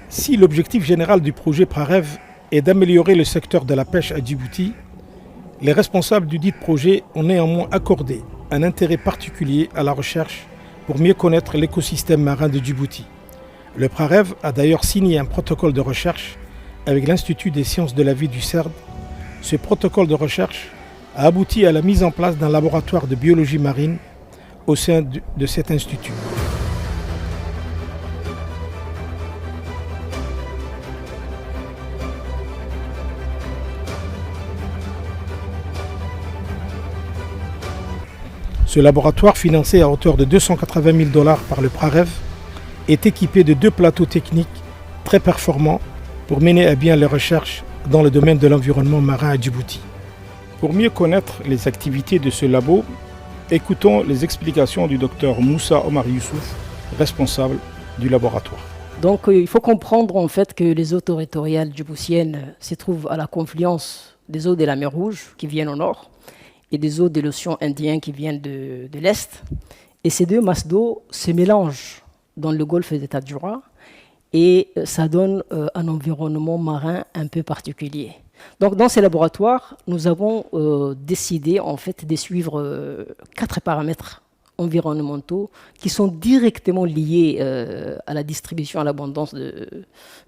Si l'objectif général du projet PRAREV est d'améliorer le secteur de la pêche à Djibouti, les responsables du dit projet ont néanmoins accordé un intérêt particulier à la recherche pour mieux connaître l'écosystème marin de Djibouti. Le PRAREV a d'ailleurs signé un protocole de recherche avec l'Institut des sciences de la vie du CERD. Ce protocole de recherche a abouti à la mise en place d'un laboratoire de biologie marine au sein de cet institut. Ce laboratoire, financé à hauteur de 280 000 $ par le PRAREV, est équipé de 2 plateaux techniques très performants pour mener à bien les recherches dans le domaine de l'environnement marin à Djibouti. Pour mieux connaître les activités de ce labo, écoutons les explications du docteur Moussa Omar Youssouf, responsable du laboratoire. Donc il faut comprendre en fait que les eaux territoriales djiboutiennes se trouvent à la confluence des eaux de la mer Rouge qui viennent au nord et des eaux de l'océan Indien qui viennent de l'Est. Et ces 2 masses d'eau se mélangent dans le golfe des Tadjoura et ça donne un environnement marin un peu particulier. Donc dans ces laboratoires, nous avons décidé en fait de suivre 4 paramètres environnementaux qui sont directement liés à la distribution, à l'abondance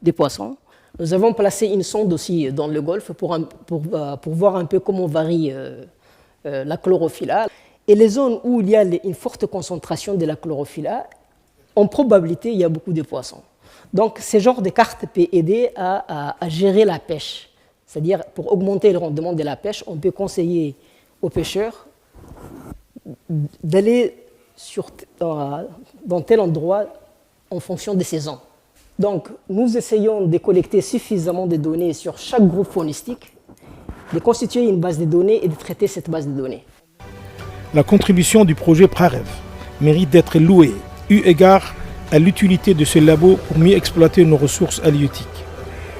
des poissons. Nous avons placé une sonde aussi dans le golfe pour voir un peu comment varie la chlorophylla. Et les zones où il y a une forte concentration de la chlorophylla, en probabilité, il y a beaucoup de poissons. Donc, ce genre de carte peut aider à gérer la pêche. C'est-à-dire, pour augmenter le rendement de la pêche, on peut conseiller aux pêcheurs d'aller dans tel endroit en fonction des saisons. Donc, nous essayons de collecter suffisamment de données sur chaque groupe faunistique, de constituer une base de données et de traiter cette base de données. La contribution du projet PRAREV mérite d'être louée, eu égard à l'utilité de ce labo pour mieux exploiter nos ressources halieutiques.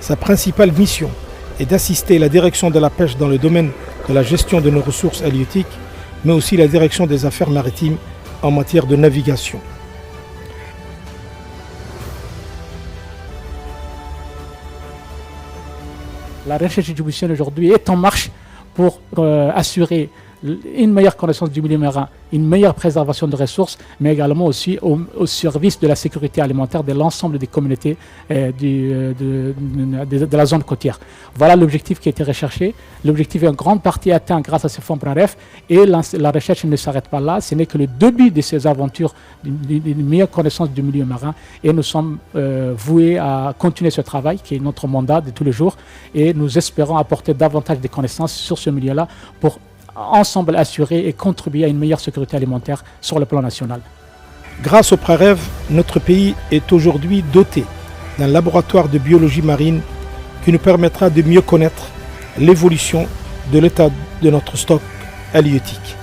Sa principale mission est d'assister la direction de la pêche dans le domaine de la gestion de nos ressources halieutiques, mais aussi la direction des affaires maritimes en matière de navigation. La recherche djiboutienne aujourd'hui est en marche pour assurer une meilleure connaissance du milieu marin, une meilleure préservation de ressources, mais également aussi au service de la sécurité alimentaire de l'ensemble des communautés de la zone côtière. Voilà l'objectif qui a été recherché. L'objectif est en grande partie atteint grâce à ce fonds PRAREV et la recherche ne s'arrête pas là. Ce n'est que le début de ces aventures d'une meilleure connaissance du milieu marin et nous sommes voués à continuer ce travail qui est notre mandat de tous les jours et nous espérons apporter davantage de connaissances sur ce milieu-là pour ensemble assurer et contribuer à une meilleure sécurité alimentaire sur le plan national. Grâce au PRAREV, notre pays est aujourd'hui doté d'un laboratoire de biologie marine qui nous permettra de mieux connaître l'évolution de l'état de notre stock halieutique.